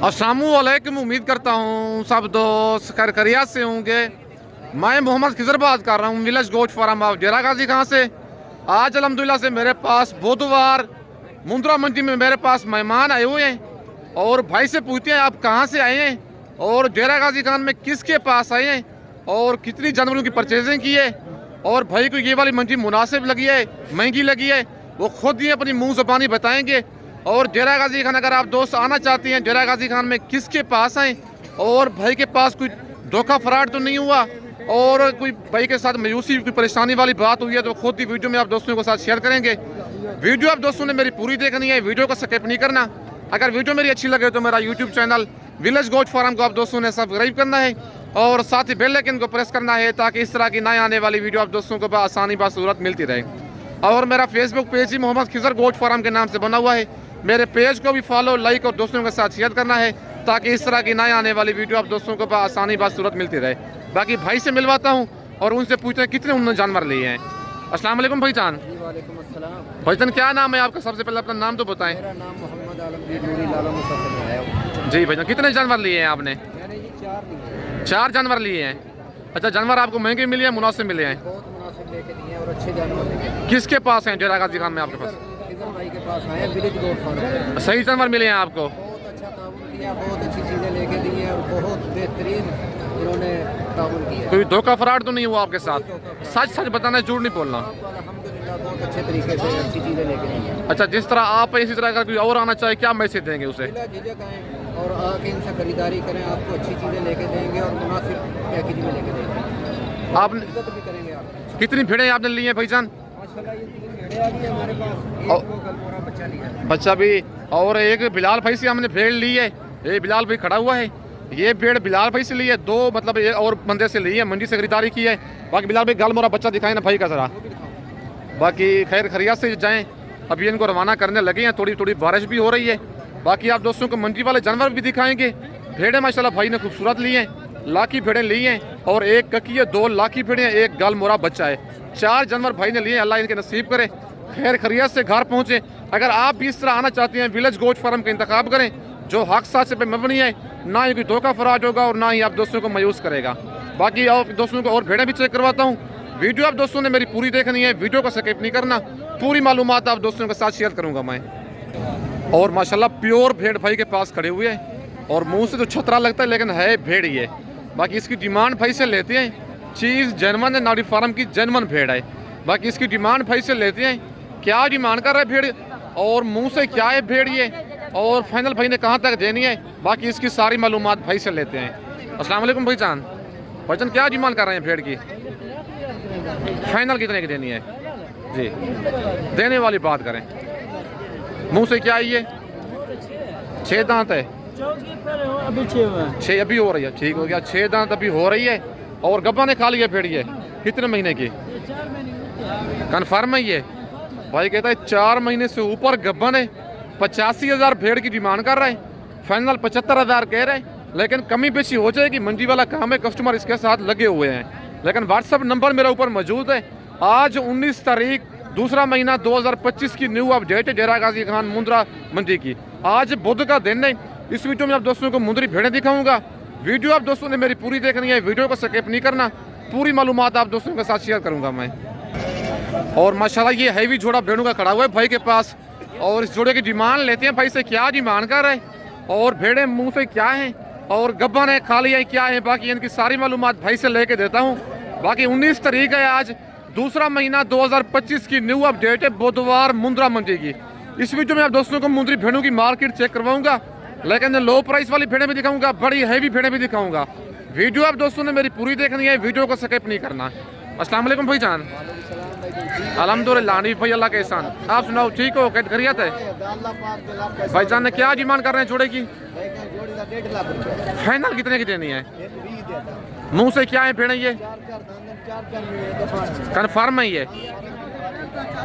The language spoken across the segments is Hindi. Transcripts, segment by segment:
अस्सलामुअलैकुम। उम्मीद करता हूँ सब दोस्त खैरियत से होंगे। मैं मोहम्मद खिजर बात कर रहा हूँ विलेज गोट फार्म ऑफ डेरा गाजी खां से। आज अल्हम्दुलिल्लाह से मेरे पास बुधवार मुंद्रा मंडी में मेरे पास मेहमान आए हुए हैं और भाई से पूछते हैं आप कहाँ से आए हैं और डेरा गाजी खान में किसके पास आए हैं और कितनी जानवरों की परचेजिंग की है और भाई को ये वाली मंडी मुनासिब लगी है महंगी लगी है वो खुद ही अपनी मुँह ज़बानी बताएंगे। और डेरा गाजी खान अगर आप दोस्त आना चाहते हैं डेरा गाजी खान में किसके पास आएँ और भाई के पास कोई धोखा फराड तो नहीं हुआ और कोई भाई के साथ मायूसी कोई परेशानी वाली बात हुई है तो खुद ही वीडियो में आप दोस्तों के साथ शेयर करेंगे। वीडियो आप दोस्तों ने मेरी पूरी देखनी है, वीडियो को स्किप नहीं करना। अगर वीडियो मेरी अच्छी लगे तो मेरा YouTube channel village goat farm को आप दोस्तों ने सब्सक्राइब करना है और साथ ही बेल आइकन को प्रेस करना है ताकि इस तरह की नए आने वाली वीडियो आप दोस्तों को आसानी बासूरत मिलती रहे। और मेरा फेसबुक पेज ही मोहम्मद खिजर गोट फार्म के नाम से बना हुआ है। मेरे पेज को भी फॉलो लाइक और दोस्तों के साथ शेयर करना है ताकि इस तरह की नए आने वाली वीडियो आप दोस्तों को आसानी बासूरत मिलती रहे। बाकी भाई से मिलवाता हूँ और उनसे पूछते हैं कितने उन्होंने जानवर लिए हैं। अस्सलाम वालेकुम भाईजान। वालेकुम अस्सलाम। भाईजान क्या नाम है आपका? सबसे पहले अपना नाम तो बताएं। मेरा नाम मोहम्मद आलमगीर नूरी लाला मुसफ़र है। जी भाईजान, कितने जानवर लिए हैं आपने? मैंने ये 4 लिए। 4 जानवर लिए हैं। अच्छा, जानवर आपको महंगे मिले हैं मुनासिब मिले हैं? बहुत मुनासिब लेके दिए और अच्छे जानवर लेके। किसके पास हैं डेरा गाजी खान में आपके पास? खिजर भाई के पास आए विलेज गोट फार्म। सही जानवर मिले हैं आपको? बहुत अच्छा ताउन किया, बहुत अच्छी चीज़ें लेके दी हैं और बहुत बेहतरीन इन्होंने ताउन किया। कोई धोखा फराड तो नहीं हुआ आपके साथ? सच सच बताना, झूठ नहीं बोलना। अल्हम्दुलिल्लाह बहुत अच्छे तरीके से अच्छी चीज़ें लेके दी हैं। अच्छा, जिस तरह आप इसी तरह अगर कोई और आना चाहे क्या मैसेज देंगे उसे? बिला झिझक आएँ और आके इनसे खरीदारी करें, आपको अच्छी चीज़ें लेके देंगे और मुनासिब पैकेज में लेके देंगे। आपने इज्जत भी करेंगे आप। कितनी भेड़ें आपने ली हैं भाईजान? माशाल्लाह ये 3 भेड़ें आ गई हैं हमारे पास। और- एक को कल मोरा बच्चा लिया है। बच्चा भी। और एक बिलाल भाई से हमने भेड़ ली है। ये बिलाल भाई खड़ा हुआ है। ये भेड़ बिलाल भाई से ली है, 2 मतलब ये और बंदे से ली है, मंडी से खरीदारी की है। बाकी बिलाल भाई गल मोरा बच्चा दिखाए ना भाई का जरा। बाकी खैर खैरियत से जाएं। अभी इनको रवाना करने लगे हैं, थोड़ी थोड़ी बारिश भी हो रही है। बाकी आप दोस्तों को मंडी वाले जानवर भी दिखाएंगे। भेड़ें माशाल्लाह भाई ने खूबसूरत ली हैं, लाखी भेड़ें ली हैं और एक ककी है, 2 लाखी भेड़ें, एक गल मोरा बच्चा है। 4 जानवर भाई ने लिए। अल्लाह इनके नसीब करे खैर खैरियत से घर पहुँचे। अगर आप भी इस तरह आना चाहते हैं विलेज गोट फार्म का इंतखाब करें जो हक साथ पे मबनी है, ना ही कोई धोखा फराज होगा और ना ही आप दोस्तों को मायूस करेगा। बाकी आप दोस्तों को और भेड़ें भी चेक करवाता हूँ। वीडियो आप दोस्तों ने मेरी पूरी देखनी है, वीडियो को स्किप नहीं करना। पूरी मालूमात आप दोस्तों के साथ शेयर करूँगा मैं। और माशाल्लाह प्योर भेड़ भाई के पास खड़े हुए हैं और मुँह से तो छतरा लगता है लेकिन है भेड़ ही है। बाकी इसकी डिमांड भाई से लेते हैं, चीज़ जेनवन है, नाड़ी फार्म की जेनवन भेड़ है। बाकी इसकी डिमांड भाई से लेते हैं, क्या डिमांड कर रहा है भेड़ और मुँह से क्या है भेड़ ये और फाइनल भाई ने कहाँ तक देनी है। बाकी इसकी सारी मालूमात भाई से लेते हैं। अस्सलाम वालेकुम भाईजान। भाईजान क्या डिमांड कर रहे हैं भेड़ की? फाइनल कितने की देनी है जी? देने वाली बात करें। मुंह से क्या है ये? 6 दांत है। अभी 6 अभी हो रही है, ठीक हो गया। 6 दांत अभी हो रही है और गब्बा ने खा लिया भेड़ ये। कितने महीने की? कन्फर्म है ये? भाई कहता है 4 महीने से ऊपर गब्बा ने 85,000 भेड़ की डिमांड कर रहे हैं। फाइनल 75,000 कह रहे हैं लेकिन कमी बेशी हो जाएगी। मंडी वाला काम है, कस्टमर इसके साथ लगे हुए हैं। लेकिन व्हाट्सअप नंबर मेरे ऊपर मौजूद है। आज 19 तारीख 2 महीना 2025 की न्यू अपडेट है डेरा गाजी खान मुंद्रा मंडी की। आज बुध का दिन है। इस वीडियो में आप दोस्तों को मुंद्री भेड़ें दिखाऊंगा। वीडियो आप दोस्तों ने मेरी पूरी देखनी है, वीडियो को स्किप नहीं करना। पूरी मालूमात आप दोस्तों के साथ शेयर करूंगा मैं। और माशाल्लाह ये हैवी जोड़ा भेड़ों का खड़ा हुआ है भाई के पास और इस जोड़े की डिमांड लेते हैं भाई से, क्या डिमांड कर रहे हैं और भेड़ें मुँह से क्या हैं और गब्बा ने खा लिया है क्या है। बाकी इनकी सारी मालूमात भाई से लेके देता हूँ। बाकी 19 तारीख है आज 2 महीना 2025 की न्यू अपडेट है बुधवार मुंद्रा मंडी की। इस वीडियो में आप दोस्तों को मुंद्री भेड़ों की मार्केट चेक करवाऊंगा लेकिन लो प्राइस वाली भेड़ें भी दिखाऊंगा, बड़ी हैवी भेड़ें भी दिखाऊंगा। वीडियो आप दोस्तों ने मेरी पूरी देखनी है, वीडियो को स्किप नहीं करना। अस्सलाम वालेकुम भाईजान। अल्हम्दुलिल्लाह नहीं भाई, अल्लाह के एहसान। आप सुनाओ, ठीक हो? कैद खैरियत है? भाईजान ने क्या डिमांड कर रहे हैं जोड़े की? 1.5 लाख रुपए। फाइनल कितने की देनी है? मुंह से क्या है भेड़ें ये? 4 कन्फर्म है ये?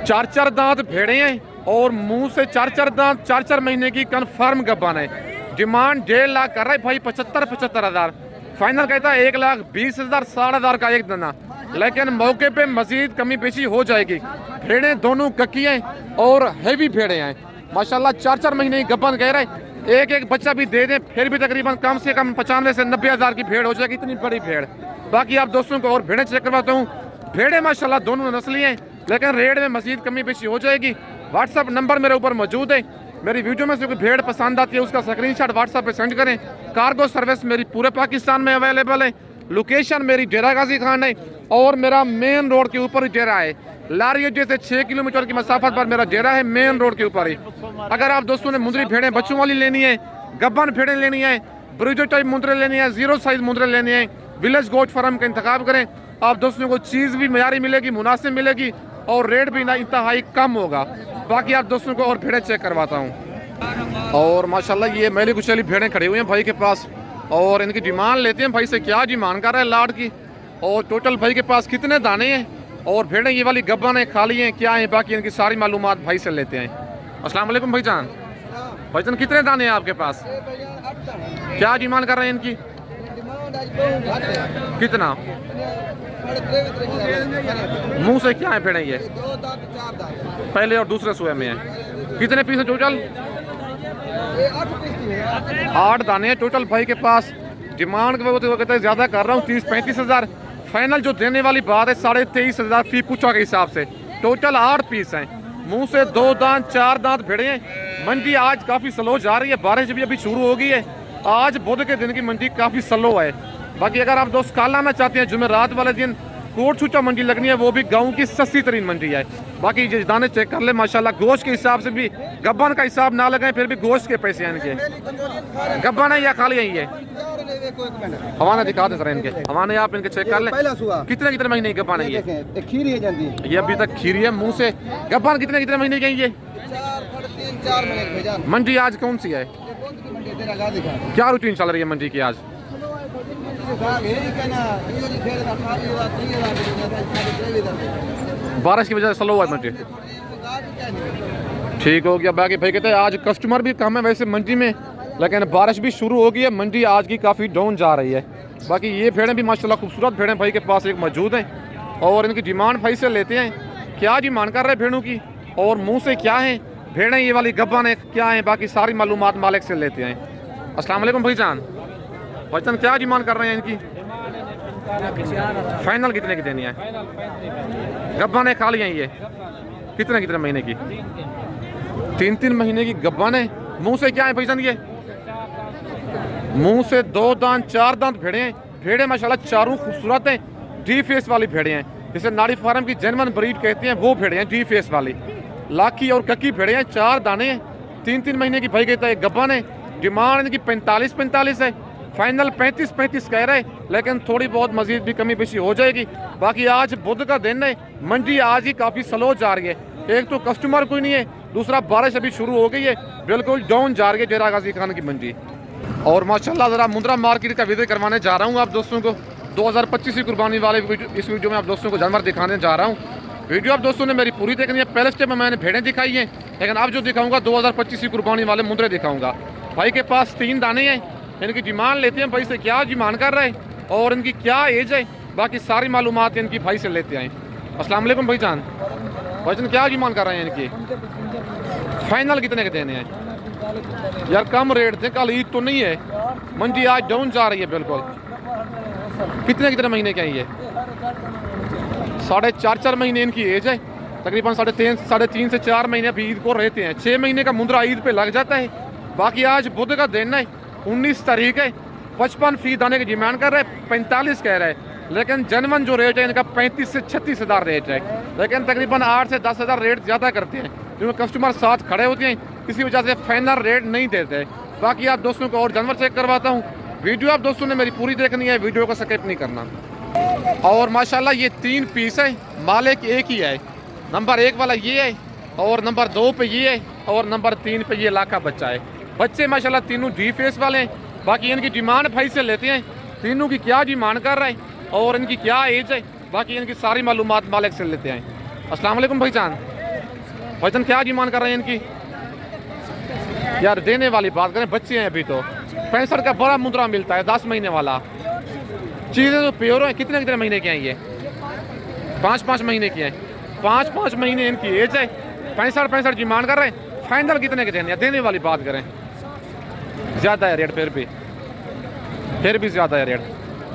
4 दांत भेड़े हैं और मुंह से 4 दांत, 4 महीने की कन्फर्म गब्बान है। डिमांड 1.5 लाख कर रहा है भाई, 75,000। फाइनल कहता है 1,20,000, 7,500 का एक दाना। लेकिन मौके पे मजीद कमी पेशी हो जाएगी। भेड़ें दोनों ककी हैं और हैवी भेड़ें हैं माशाल्लाह। 4-4 महीने की गब्बन कह रहे हैं। एक एक बच्चा भी दे दें फिर भी तकरीबन कम से कम 95 से 90 हज़ार की भेड़ हो जाएगी, इतनी बड़ी भेड़। बाकी आप दोस्तों को और भेड़ें चेक करवाता हूँ। भेड़ें माशाल्लाह दोनों नस्ली हैं, लेकिन रेट में मजीद कमी पेशी हो जाएगी। व्हाट्सअप नंबर मेरे ऊपर मौजूद है। मेरी वीडियो में से कोई भेड़ पसंद आती है उसका स्क्रीनशॉट व्हाट्सअप पे सेंड करें। कार्गो सर्विस मेरी पूरे पाकिस्तान में अवेलेबल है। लोकेशन मेरी डेरा गाजी खान है और मेरा मेन रोड के ऊपर ही डेरा है। लारी अड्डे से 6 किलोमीटर की मसाफत पर मेरा डेरा है, मेन रोड के ऊपर ही। अगर आप दोस्तों ने मुंदरी भेड़ें बच्चों वाली लेनी है, गब्बन भेड़ें लेनी है, ब्रीडर टाइप मुंदरे लेनी है, 0 साइज मुंदरे लेनी है, विलेज गोट फार्म का इंतखाब करें। आप दोस्तों को चीज़ भी मयारी मिलेगी, मुनासिब मिलेगी और रेट भी ना इंतहाई कम होगा। बाकी आप दोस्तों को और भेड़ें चेक करवाता हूँ। और माशाल्लाह ये मैली कुचैली भेड़ें खड़ी हुई हैं भाई के पास और इनकी डिमांड लेते हैं भाई से, क्या डिमांड कर रहा है लाट की और टोटल भाई के पास कितने दाने हैं और भेड़ें ये वाली गब्बन है, खाली हैं, क्या हैं, बाकी इनकी सारी मालूमात भाई से लेते हैं। अस्सलाम वालेकुम भाईजान। भाईजान कितने दाने हैं आपके पास? क्या डिमांड कर रहे हैं इनकी? कितना? मुंह से क्या है भेड़ें ये? पहले और दूसरे सुबह में है। कितने पीस है टोटल? 8 दाने हैं टोटल भाई के पास। डिमांड वो कहते हैं ज़्यादा कर रहा हूँ, 30-35 हज़ार। फाइनल जो देने वाली बात है 23.5 हज़ार फी पूछा के हिसाब से। टोटल 8 पीस हैं। मुंह से 2 दांत 4 दांत भेड़े हैं। मंडी आज काफ़ी स्लो जा रही है, बारिश भी अभी शुरू हो गई है। आज बुध के दिन की मंडी काफ़ी स्लो है। बाकी अगर आप दोस्त कल आना चाहते हैं जुमेरात वाले दिन कोट छूचा मंडी लगनी है, वो भी गाँव की सस्ती तरीन मंडी है। बाकी ये दाने चेक कर ले माशाल्लाह, गोश्त के हिसाब से भी गब्बन का हिसाब ना लगाएं फिर भी गोश्त के पैसे हैं इनके। गब्बन है या खाली है ये? हवाना दिखा दे सर इनके हवाने, आप इनके चेक कर ले। कितने कितने महीने की गब्बन है ये? खीरी है जल्दी, ये अभी तक खीरी है। मुंह से गब्बन कितने कितने महीने की है ये? 4 महीने। मंडी आज कौन सी है? क्या रूटीन चल रही है मंडी की आज? बारिश की वजह से स्लो हुआ है मंडी। ठीक हो गया। बाकी भाई कहते हैं आज कस्टमर भी कम है वैसे मंडी में, लेकिन बारिश भी शुरू हो गई है। मंडी आज की काफ़ी डाउन जा रही है। बाकी ये भेड़ें भी माशाल्लाह खूबसूरत भेड़ें भाई के पास एक मौजूद हैं और इनकी डिमांड भाई से लेते हैं। क्या डिमांड कर रहे हैं भेड़ों की और मुँह से क्या है भेड़ें ये वाली गब्बन है क्या है, बाकी सारी मालूमात मालिक से लेते हैं। अस्सलाम वालेकुम भाईजान। भाईजान क्या डिमांड कर रहे हैं इनकी? फाइनल कितने की देनी है? गब्बन है खाली हैं ये? कितने कितने महीने की? 3-3 महीने की गब्बन है। मुंह से क्या है भाईजान ये? मुंह से 2 दांत 4 दांत भेड़े हैं। भेड़े माशाल्लाह चारों खूबसूरत हैं, डी फेस वाली भेड़े हैं, जिसे नाड़ी फार्म की जेन्युइन ब्रीड कहते हैं, वो भेड़े हैं डी फेस वाली। लाखी और कक्की भेड़े हैं, 4 दाने हैं, 3-3 महीने की भाई कहता है गब्बन है। डिमांड इनकी 45-45 है, फाइनल 35-35 कह रहे, लेकिन थोड़ी बहुत मजीद भी कमी पेशी हो जाएगी। बाकी आज बुध का दिन है, मंडी आज ही काफ़ी स्लो जा रही है। एक तो कस्टमर कोई नहीं है, दूसरा बारिश अभी शुरू हो गई है, बिल्कुल डाउन जा रही है डेरा गाजी खान की मंडी। और माशाल्लाह ज़रा मुंद्रा मार्केट का विजिट करवाने जा रहा हूँ आप दोस्तों को। 2025 की कुर्बानी वाले इस वीडियो में आप दोस्तों को जानवर दिखाने जा रहा हूँ। वीडियो आप दोस्तों ने मेरी पूरी देखनी है। पहले स्टेप में मैंने भेड़ें दिखाई हैं, लेकिन अब जो दिखाऊंगा 2025 की कुर्बानी वाले मुंद्रे दिखाऊंगा। भाई के पास 3 दाने हैं। इनकी डिमांड लेते हैं भाई से, क्या डिमांड कर रहे हैं और इनकी क्या एज है, बाकी सारी मालूमात इनकी भाई से लेते हैं। अस्सलाम वालेकुम भाईजान। भाईजान क्या डिमांड कर रहे हैं इनकी? फाइनल कितने के देने हैं यार? कम रेट थे, कल ईद तो नहीं है, मंडी आज डाउन जा रही है बिल्कुल। कितने कितने महीने के हैं ये? 4.5 महीने इनकी एज है, तकरीबन 3.5 से 4 महीने अभी ईद को रहते हैं। 6 महीने का मुंद्रा ईद पे लग जाता है। बाकी आज बुध का दिन है, 19 तारीख है। 55 फी दाने की डिमांड कर रहे हैं, 45 कह रहे हैं, लेकिन जनवन जो रेट है इनका 35 से 36 हज़ार रेट है, लेकिन तकरीबन 8 से 10 हज़ार रेट ज़्यादा करते हैं क्योंकि कस्टमर साथ खड़े होते हैं, इसी वजह से फाइनल रेट नहीं देते। बाकी आप दोस्तों को और जानवर चेक करवाता हूँ। वीडियो आप दोस्तों ने मेरी पूरी देखनी है, वीडियो को स्किप नहीं करना। और माशाल्लाह ये 3 पीस है, मालिक एक ही है। नंबर 1 वाला ये है और नंबर 2 पे ये है और नंबर 3 पे ये लाखा बच्चा है। बच्चे माशाल्लाह तीनों डी फेस वाले हैं। बाकी इनकी डिमांड भाई से लेते हैं, तीनों की क्या डिमांड कर रहे हैं और इनकी क्या एज है, बाकी इनकी सारी मालूमात मालिक से लेते हैं। अस्सलाम वालेकुम भाईजान। भाईजान क्या डिमांड कर रहे हैं इनकी? यार देने वाली बात करें, बच्चे हैं अभी तो। 65 का बड़ा मुद्रा मिलता है 10 महीने वाला। चीज़ें तो प्योर हैं। कितने कितने महीने के हैं ये? 5-5 महीने की हैं। 5-5 महीने इनकी एज है। 65 डिमांड कर रहे हैं। फाइनल कितने के देने? देने वाली बात करें ज़्यादा है रेट, फिर भी ज़्यादा है रेट।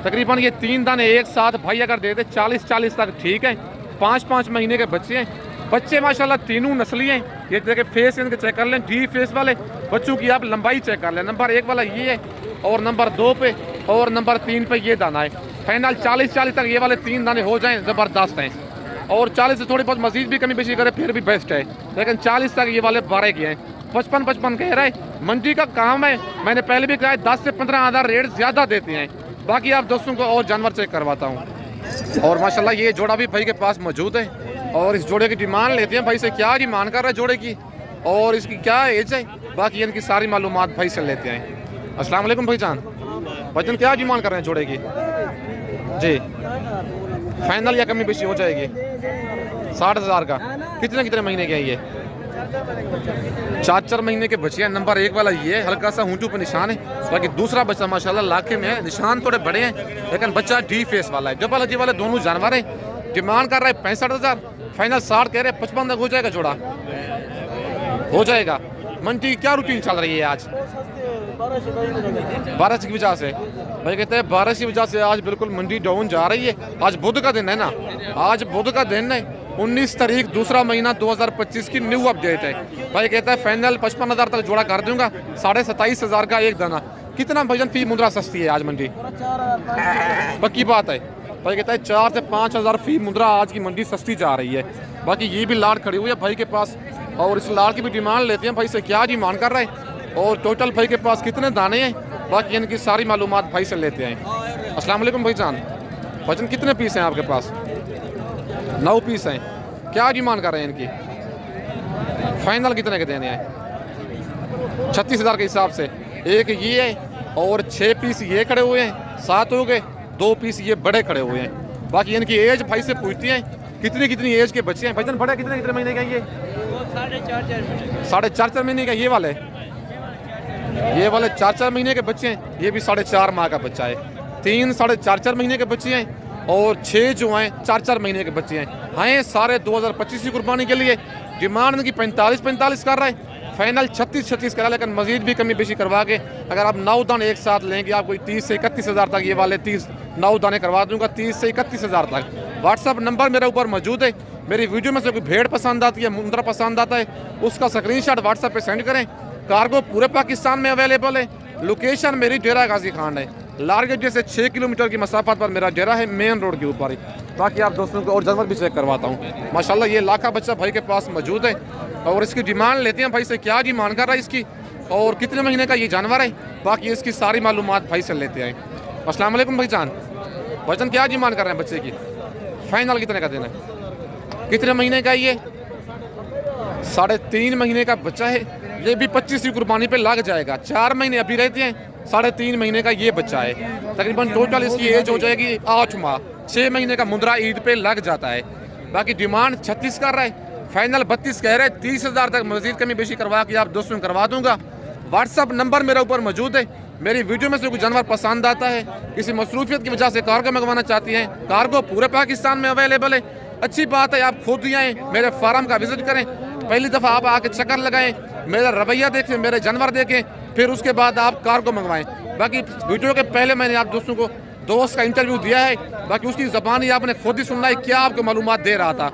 तकरीबन ये 3 दाने एक साथ भाई अगर दे दे 40-40 तक ठीक है। 5-5 महीने के बच्चे हैं, बच्चे माशाल्लाह तीनों नस्ली हैं। ये देखे फेस इनके चेक कर लें, डी फेस वाले बच्चों की आप लंबाई चेक कर लें। नंबर 1 वाला ये है और नंबर 2 पे और नंबर 3 पे ये दाना है। फाइनल 40-40 तक ये वाले 3 दाने हो जाएं, ज़बरदस्त हैं। और 40 से थोड़ी बहुत मजीद भी कमी बेशी करे फिर भी बेस्ट है, लेकिन 40 तक ये वाले 12 के हैं। 55-55 कह रहे हैं। मंडी का काम है, मैंने पहले भी कहा है 10 से 15 आधा रेट ज़्यादा देते हैं। बाकी आप दोस्तों को और जानवर चेक करवाता हूँ। और माशाल्लाह ये जोड़ा भी भाई के पास मौजूद है और इस जोड़े की डिमांड लेते हैं भाई से, क्या डिमांड कर रहा है जोड़े की और इसकी क्या एज है, बाकी इनकी सारी मालूमात भाई से लेते हैं। अस्सलाम वालेकुम भाईजान, भाईजान क्या डिमांड कर रहे हैं जोड़े की जी? फाइनल या कमी बेशी हो जाएगी? 60,000 का। कितने महीने के हैं ये? 4 महीने के बच्चे हैं। नंबर 1 वाला ये है, हल्का सा ऊँटू पे निशान है। बाकी दूसरा बच्चा माशाल्लाह लाखे में है, निशान थोड़े बड़े हैं लेकिन बच्चा डी फेस वाला है। डबल अजी वाले दोनों जानवर हैं। डिमांड कर रहा है 65,000, फाइनल 60 कह रहे हैं। 55 तक हो जाएगा जोड़ा, हो जाएगा। मंडी की क्या रूटीन चल रही है आज? बारिश की वजह से भाई कहते हैं बारिश की वजह से आज बिल्कुल मंडी डाउन जा रही है। आज बुध का दिन है ना, आज बुध का दिन है, 19 तारीख दूसरा महीना 2025 की न्यू अपडेट है। भाई कहता है फाइनल 55,000 तक जोड़ा कर दूंगा, 27,500 का एक दाना। कितना भजन फी मुद्रा सस्ती है आज मंडी? पक्की बात है। भाई कहता है 4 से 5,000 फी मुद्रा आज की मंडी सस्ती जा रही है। बाकी ये भी लाड़ खड़ी हुई है भाई के पास और इस लाड़ की भी डिमांड लेते हैं भाई से, क्या डिमांड कर रहे हैं और टोटल भाई के पास कितने दाने हैं, बाकी इनकी सारी मालूमात भाई से लेते हैं। अस्सलाम वालेकुम भाईजान, भाईजान कितने पीस हैं आपके पास? 9 पीस हैं। क्या डिमांड कर रहे हैं इनकी? फाइनल कितने के देने हैं? 36,000 के हिसाब से। एक ये है और 6 पीस ये खड़े हुए हैं, 7 हो गए, 2 पीस ये बड़े खड़े हुए हैं। बाकी इनकी एज भाई से पूछती हैं कितनी एज के बच्चे हैं। भाईजान बड़े कितने महीने का ये? 4.5 महीने का ये वाले 4 महीने के बच्चे हैं। ये भी 4.5 माह का बच्चा है। 3 4.5 महीने के बच्चे हैं और 6 जो हैं 4 महीने के बच्चे हैं सारे 2025 की कुर्बानी के लिए। डिमांड की 45 कर रहा है, फाइनल 36 करा, लेकिन मजीद भी कमी बेशी करवा के अगर आप 9 दाने एक साथ लेंगे आप कोई 30 से 31,000 तक ये वाले 9 दाने करवा दूंगा, 30 से 31,000 तक। व्हाट्सअप नंबर मेरे ऊपर मौजूद है। मेरी वीडियो में से कोई भेड़ पसंद आती है, मुंद्रा पसंद आता है, उसका स्क्रीनशॉट व्हाट्सएप पे सेंड करें। कार्गो पूरे पाकिस्तान में अवेलेबल है। लोकेशन मेरी डेरा गाजी खान है, लारगेट से 6 किलोमीटर की मसाफत पर मेरा डेरा है, मेन रोड के ऊपर ही। बाकी आप दोस्तों को और जानवर भी चेक करवाता हूँ। माशाल्लाह ये लाखा बच्चा भाई के पास मौजूद है और इसकी डिमांड लेते हैं भाई से, क्या डिमांड कर रहा है इसकी और कितने महीने का ये जानवर है, बाकी इसकी सारी मालूमात भाई से लेते हैं। अस्सलाम वालेकुम भाईजान, भाईजान क्या डिमांड कर रहे हैं बच्चे की? फाइनल कितने का देना है? कितने महीने का ये? 3.5 महीने का बच्चा है। ये भी 25 की कुर्बानी पे लग जाएगा। 4 महीने अभी रहते हैं, 3.5 महीने का ये बच्चा है। तकरीबन टोटल इसकी एज हो जाएगी 8 माह। 6 महीने का मुद्रा ईद पे लग जाता है। बाकी डिमांड 36 कर रहा है, फाइनल 32 कह रहे हैं। 30,000 तक मजीद कमी बेशी करवा के आप दोस्तों करवा दूंगा। व्हाट्सअप नंबर मेरे ऊपर मौजूद है। मेरी वीडियो में से कोई जानवर पसंद आता है, किसी मसरूफियत की वजह से कार्गो मंगवाना चाहती हैं, कार्गो पूरे पाकिस्तान में अवेलेबल है। अच्छी बात है, आप खुद ही आएँ, मेरे फार्म का विजिट करें। पहली दफ़ा आप आके चक्कर लगाएं, मेरा रवैया देखें, मेरे जानवर देखें, फिर उसके बाद आप कार्गो मंगवाएं। बाकी वीडियो के पहले मैंने आप दोस्तों को दोस्त का इंटरव्यू दिया है, बाकी उसकी ज़बान ही आपने खुद ही सुनना है, क्या आपको मालूमात दे रहा था।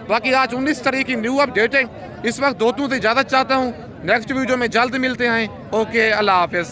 बाकी आज 19 तारीख की न्यू अपडेट है। इस वक्त दोस्तों से इजाज़त चाहता हूँ, नेक्स्ट वीडियो में जल्द मिलते हैं। ओके, अल्लाह हाफिज़।